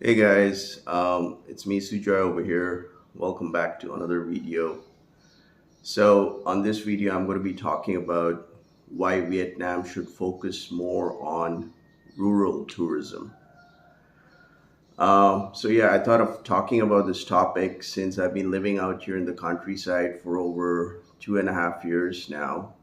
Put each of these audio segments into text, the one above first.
Hey guys, it's me Sujoy over here. Welcome back to another video. So, on this video, I'm going to be talking about why Vietnam should focus more on rural tourism. I thought of talking about this topic since I've been living out here in the countryside for over 2.5 years now.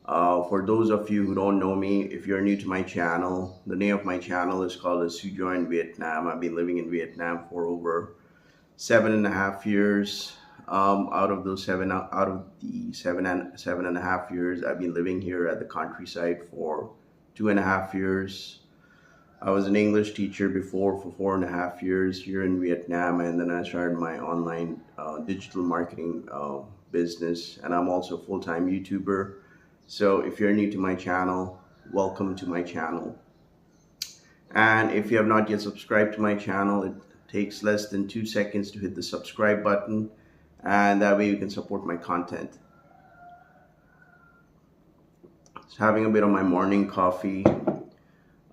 For those of you who don't know me, if you're new to my channel, the name of my channel is called Sujoy in Vietnam. I've been living in Vietnam for over 7.5 years. Out of the seven and a half years, I've been living here at the countryside for 2.5 years. I was an English teacher before for 4.5 years here in Vietnam, and then I started my online digital marketing business. And I'm also a full-time YouTuber. So if you're new to my channel, welcome to my channel. And if you have not yet subscribed to my channel, it takes less than 2 seconds to hit the subscribe button, and that way you can support my content. Just having a bit of my morning coffee,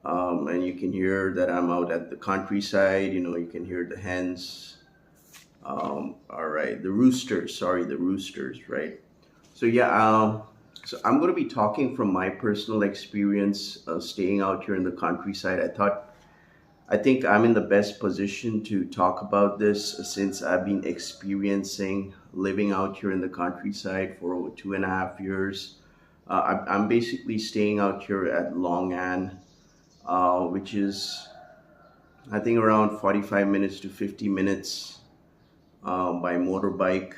and you can hear that I'm out at the countryside. You can hear the hens. All right, the roosters, right? So so I'm going to be talking from my personal experience staying out here in the countryside. I think I'm in the best position to talk about this since I've been experiencing living out here in the countryside for over 2.5 years. I'm basically staying out here at Long An, which is, I think, around 45 minutes to 50 minutes by motorbike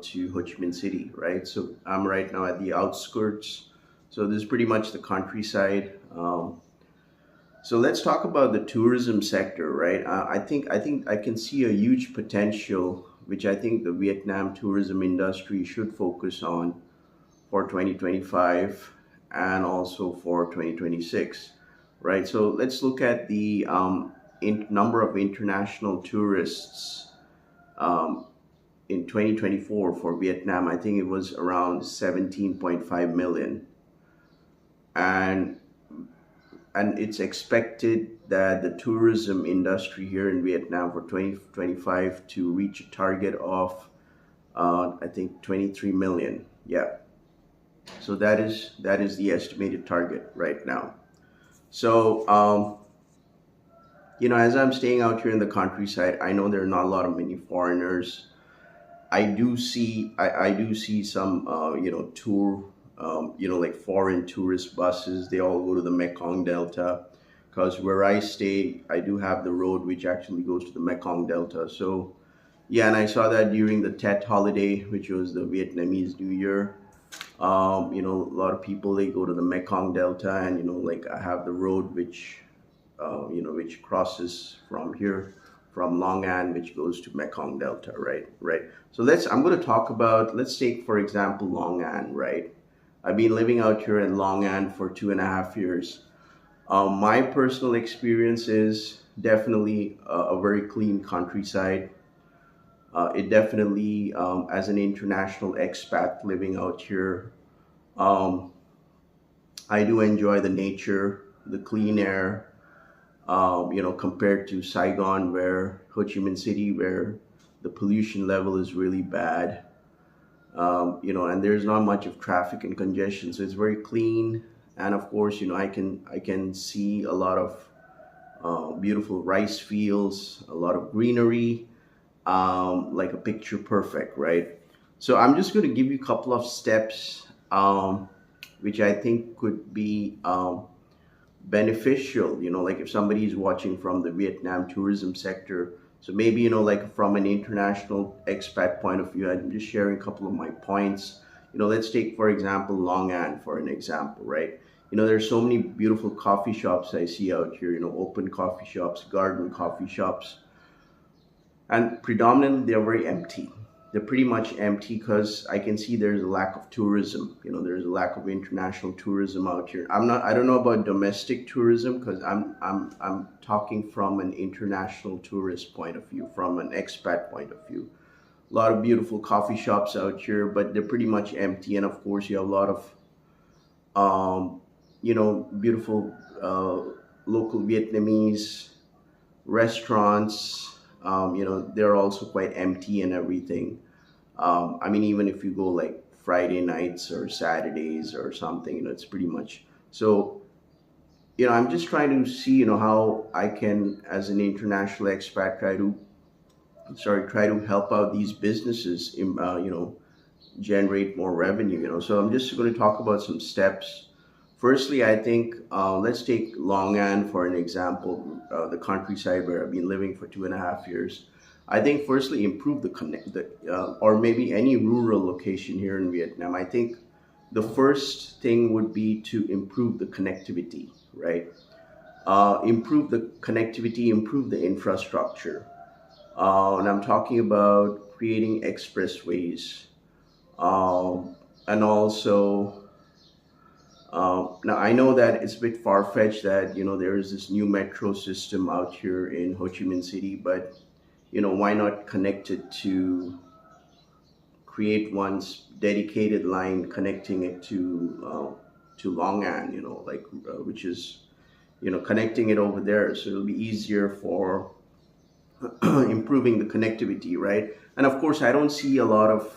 to Ho Chi Minh City, right? So I'm right now at the outskirts. So this is pretty much the countryside. So let's talk about the tourism sector, right? I think I can see a huge potential, which I think the Vietnam tourism industry should focus on for 2025 and also for 2026, right? So let's look at the number of international tourists um, in 2024 for Vietnam. I think it was around 17.5 million, and it's expected that the tourism industry here in Vietnam for 2025 to reach a target of I think 23 million. Yeah. So that is the estimated target right now. So as I'm staying out here in the countryside, I know there are not a lot of many foreigners. I do see some tour like foreign tourist buses. They all go to the Mekong Delta, because where I stay, I do have the road which actually goes to the Mekong Delta. So yeah, and I saw that during the Tet holiday, which was the Vietnamese New Year. A lot of people, they go to the Mekong Delta, and like I have the road which crosses from here, from Long An, which goes to Mekong Delta, right? Right. So I'm going to talk about, let's take, for example, Long An, right? I've been living out here in Long An for 2.5 years. My personal experience is definitely a very clean countryside. It definitely, as an international expat living out here, um, I do enjoy the nature, the clean air, compared to Saigon, where Ho Chi Minh City, where the pollution level is really bad. And there's not much of traffic and congestion, so it's very clean. And of course, I can see a lot of beautiful rice fields, a lot of greenery, like a picture perfect, right? So I'm just going to give you a couple of steps, which I think could be beneficial, like if somebody is watching from the Vietnam tourism sector. So maybe, like from an international expat point of view, I'm just sharing a couple of my points. Let's take, for example, Long An for an example, right? There's so many beautiful coffee shops I see out here, open coffee shops, garden coffee shops, and predominantly they're very empty. They're pretty much empty because I can see there's a lack of tourism. There's a lack of international tourism out here. I don't know about domestic tourism, because I'm talking from an international tourist point of view, from an expat point of view. A lot of beautiful coffee shops out here, but they're pretty much empty. And of course, you have a lot of beautiful local Vietnamese restaurants, they're also quite empty and everything. I mean, even if you go like Friday nights or Saturdays or something, it's pretty much so. I'm just trying to see, how I can, as an international expat, try to help out these businesses, generate more revenue. So I'm just going to talk about some steps. Firstly, I think let's take Long An for an example, the countryside where I've been living for 2.5 years. I think firstly improve or maybe any rural location here in Vietnam. I think the first thing would be to improve the connectivity, right? Improve the connectivity, improve the infrastructure. And I'm talking about creating expressways, and also now I know that it's a bit far fetched that there is this new metro system out here in Ho Chi Minh City, but why not connect it to create one's dedicated line connecting it to Long An, like which is connecting it over there, so it'll be easier for improving the connectivity, right? And of course, I don't see a lot of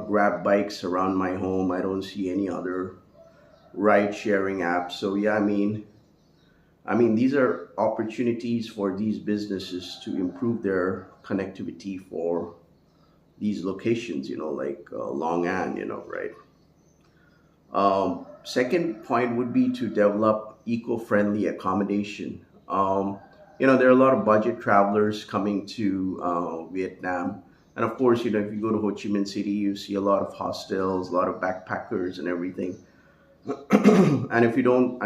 grab bikes around my home. I don't see any other ride sharing apps. So yeah, I mean these are opportunities for these businesses to improve their connectivity for these locations, like Long An, right? Second point would be to develop eco-friendly accommodation. There are a lot of budget travelers coming to Vietnam, and of course, if you go to Ho Chi Minh City, you see a lot of hostels, a lot of backpackers, and everything. And if you don't,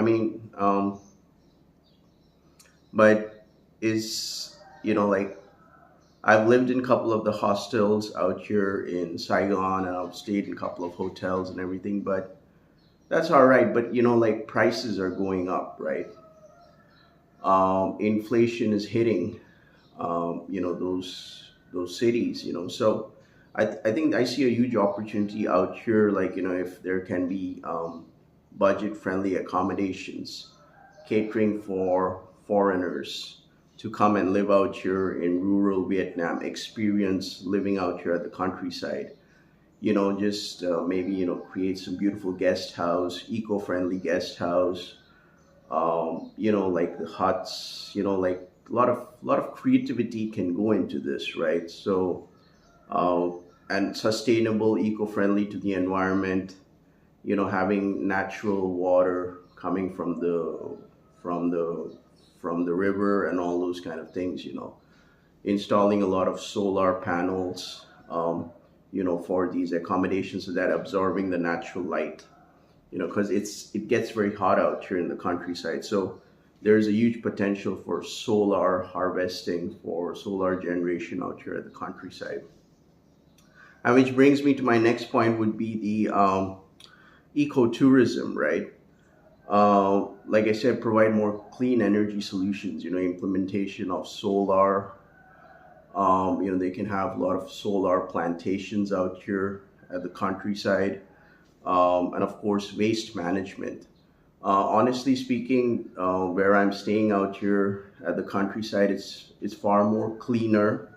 but is like I've lived in a couple of the hostels out here in Saigon, and I've stayed in a couple of hotels and everything, but that's all right. But like prices are going up, right? Inflation is hitting, those cities. So I think I see a huge opportunity out here. Like if there can be budget friendly accommodations catering for foreigners to come and live out here in rural Vietnam, experience living out here at the countryside. Just maybe create some beautiful guest house, eco-friendly guest house, like the huts, like a lot of creativity can go into this, right? So uh, and sustainable, eco-friendly to the environment, having natural water coming from the from the river and all those kind of things, installing a lot of solar panels, for these accommodations, so that absorbing the natural light, because it gets very hot out here in the countryside. So there's a huge potential for solar harvesting, for solar generation out here at the countryside. And which brings me to my next point would be the ecotourism, right? Like I said, provide more clean energy solutions, implementation of solar. They can have a lot of solar plantations out here at the countryside, and of course, waste management. Honestly speaking, where I'm staying out here at the countryside, it's far more cleaner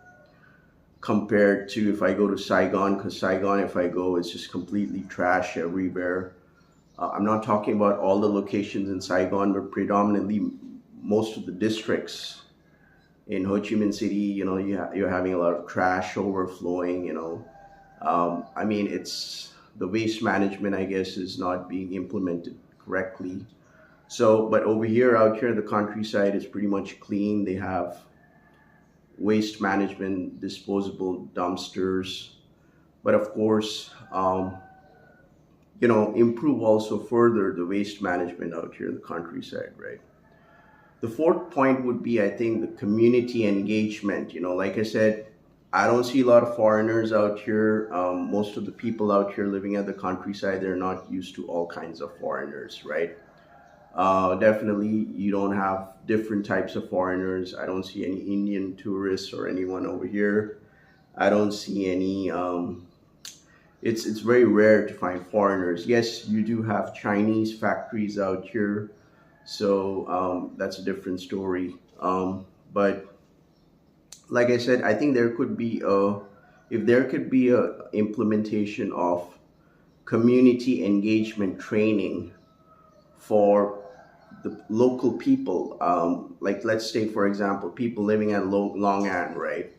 compared to if I go to Saigon. Because Saigon, if I go, it's just completely trash everywhere. I'm not talking about all the locations in Saigon, but predominantly most of the districts in Ho Chi Minh City. You're having a lot of trash overflowing. It's the waste management, I guess, is not being implemented correctly. So, but over here, out here in the countryside, it's pretty much clean. They have waste management, disposable dumpsters, but of course, improve also further the waste management out here in the countryside, right? The fourth point would be, I think, the community engagement. Like I said, I don't see a lot of foreigners out here. Most of the people out here living at the countryside, they're not used to all kinds of foreigners, right? Definitely, you don't have different types of foreigners. I don't see any Indian tourists or anyone over here. I don't see any. It's very rare to find foreigners. Yes, you do have Chinese factories out here, So that's a different story. But like I said, I think there could be a if there could be a implementation of community engagement training for the local people. Like let's say, for example, people living at Long An, right?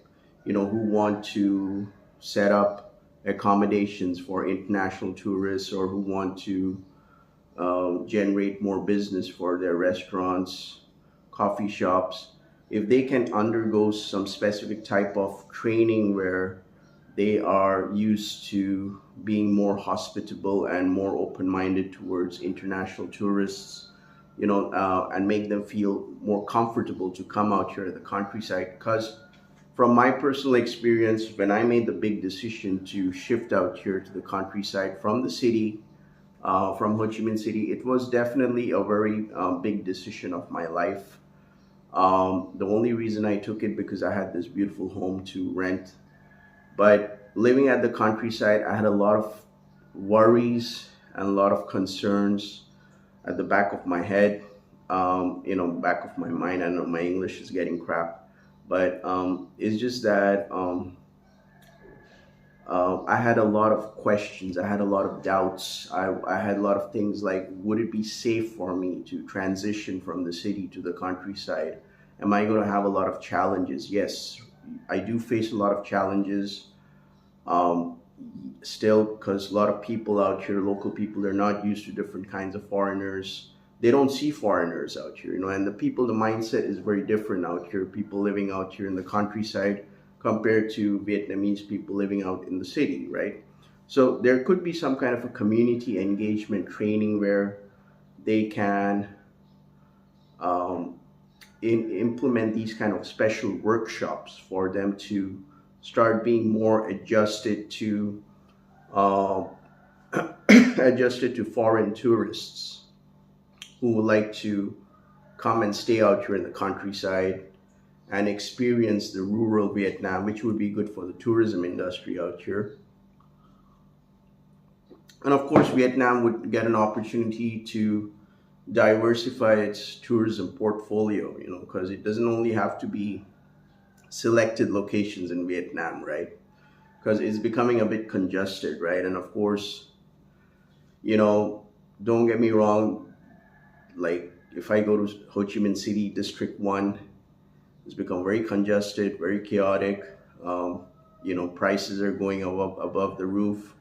Who want to set up accommodations for international tourists, or who want to generate more business for their restaurants, coffee shops. If they can undergo some specific type of training where they are used to being more hospitable and more open-minded towards international tourists, and make them feel more comfortable to come out here at the countryside. Because from my personal experience, when I made the big decision to shift out here to the countryside from the city, from Ho Chi Minh City, it was definitely a very big decision of my life. The only reason I took it because I had this beautiful home to rent. But living at the countryside, I had a lot of worries and a lot of concerns at the back of my head, back of my mind. I know my English is getting crap, but it's just that I had a lot of questions. I had a lot of doubts. I had a lot of things like, would it be safe for me to transition from the city to the countryside? Am I going to have a lot of challenges? Yes, I do face a lot of challenges um, still, because a lot of people out here, local people, they're not used to different kinds of foreigners. They don't see foreigners out here, and the people, the mindset is very different out here. People living out here in the countryside compared to Vietnamese people living out in the city, right? So there could be some kind of a community engagement training where they can um, implement these kind of special workshops for them to start being more adjusted to uh, adjusted to foreign tourists who would like to come and stay out here in the countryside and experience the rural Vietnam, which would be good for the tourism industry out here. And of course, Vietnam would get an opportunity to diversify its tourism portfolio, because it doesn't only have to be selected locations in Vietnam, right? Because it's becoming a bit congested, right? And of course, you know, don't get me wrong, like if I go to Ho Chi Minh City, District 1, it's become very congested, very chaotic. Prices are going above the roof.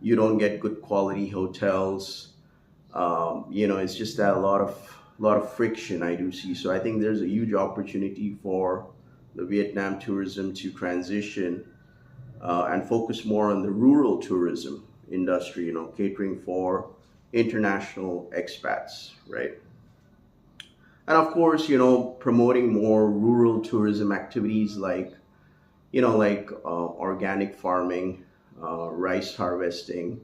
You don't get good quality hotels. It's just that a lot of friction I do see. So I think there's a huge opportunity for the Vietnam tourism to transition and focus more on the rural tourism industry. Catering for international expats, right? And of course, promoting more rural tourism activities like organic farming, rice harvesting,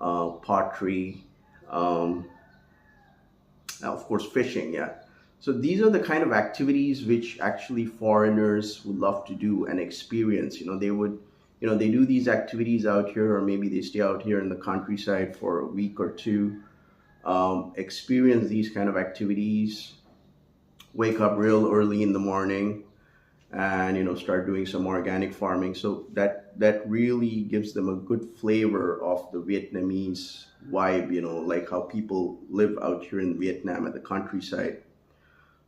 pottery, um, and of course, fishing. Yeah. So these are the kind of activities which actually foreigners would love to do and experience. They do these activities out here, or maybe they stay out here in the countryside for a week or two, experience these kind of activities, wake up real early in the morning, and start doing some organic farming. So that really gives them a good flavor of the Vietnamese vibe, like how people live out here in Vietnam at the countryside.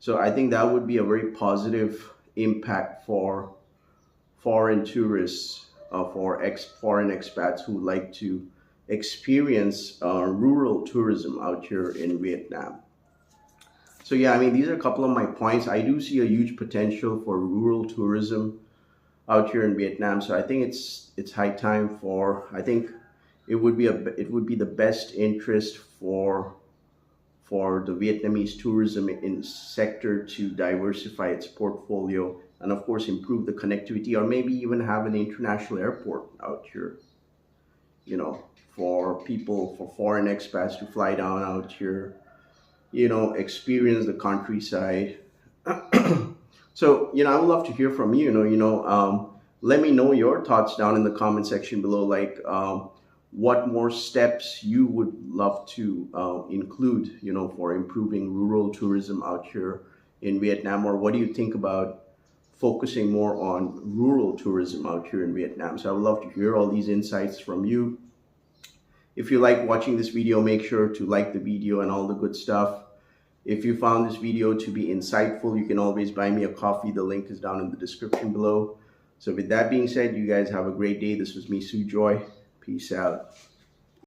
So I think that would be a very positive impact for foreign tourists, for foreign expats who like to experience rural tourism out here in Vietnam. So yeah, I mean, these are a couple of my points. I do see a huge potential for rural tourism out here in Vietnam. So I think it's high time for. I think it would be the best interest for the Vietnamese tourism in sector to diversify its portfolio and of course improve the connectivity, or maybe even have an international airport out here. For people, for foreign expats to fly down out here, experience the countryside. So, I would love to hear from you. Let me know your thoughts down in the comment section below. Like, what more steps you would love to include, for improving rural tourism out here in Vietnam, or what do you think about focusing more on rural tourism out here in Vietnam? So I would love to hear all these insights from you. If you like watching this video, make sure to like the video and all the good stuff. If you found this video to be insightful, you can always buy me a coffee. The link is down in the description below. So with that being said, you guys have a great day. This was me, Sue Joy. Peace out.